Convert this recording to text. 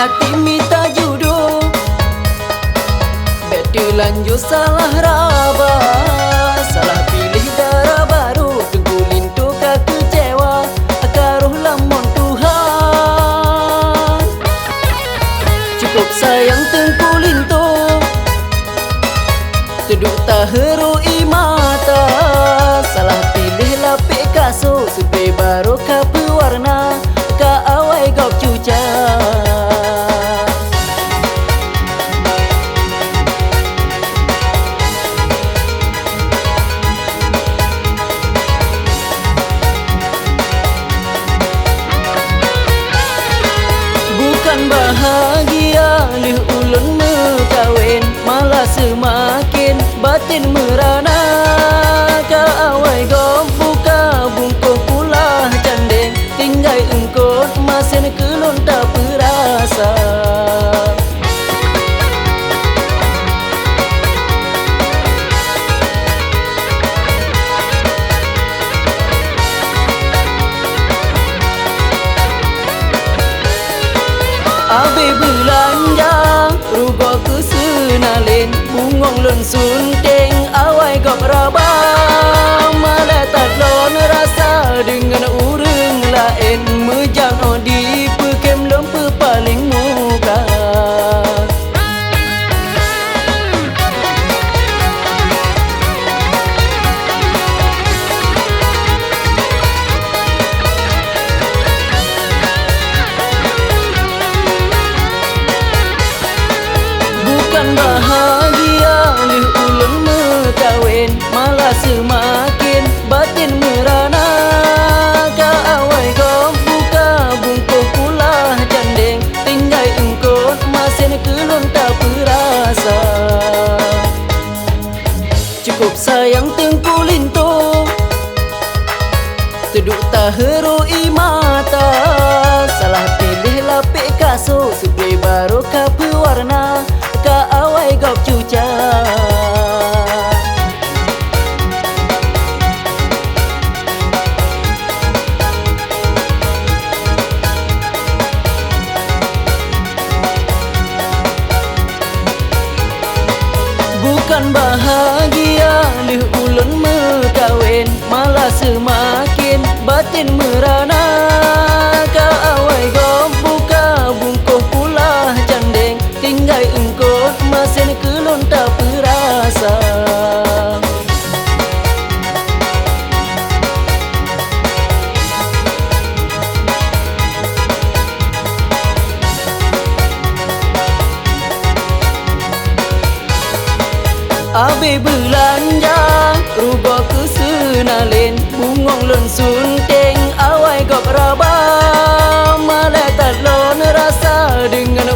hati minta jodoh, betul lanjut salah raba, salah pilih darah baru, tengkulin tu kak kecewa, karuh lamun Tuhan. Cukup sayang tengkulin tu, tuduk taherui mata, salah pilih lapik kasut, supaya baru kak pewarna, kak awai gok cuca. Bukan bahagia lih ulun mekawin, malah semakin batin merana. Ka awai gom buka bungkuh pula candeng, tinggal engkau masin kelon tak perasa. Abe belanja rugo kesenalin, bungong lon sunteng awai gok raba, malah tak lon rasa dengan urang lain, mejang di pekem lompe paling muka. Bukan bahagia lih ulun mekawin, malah semakin batin merana. Ka awai gom buka bungkuh pula candeng, tinggal engkau masin kelon tak perasa. Cukup sayang tengkulin tu, tuduk taherui mata, salah pilih lapik kasut, supaya baru kak pewarna, kak awai gok cuca. Bukan bahagia lih ulun mekawin, malah semakin batin merana. Ka awai gom buka bungkuh pula candeng, tinggal engkau masin kelon tak perasa. Abe belanja rugo kesenalin, bungong lon sunteng awai gok raba, malah tak lon rasa dengan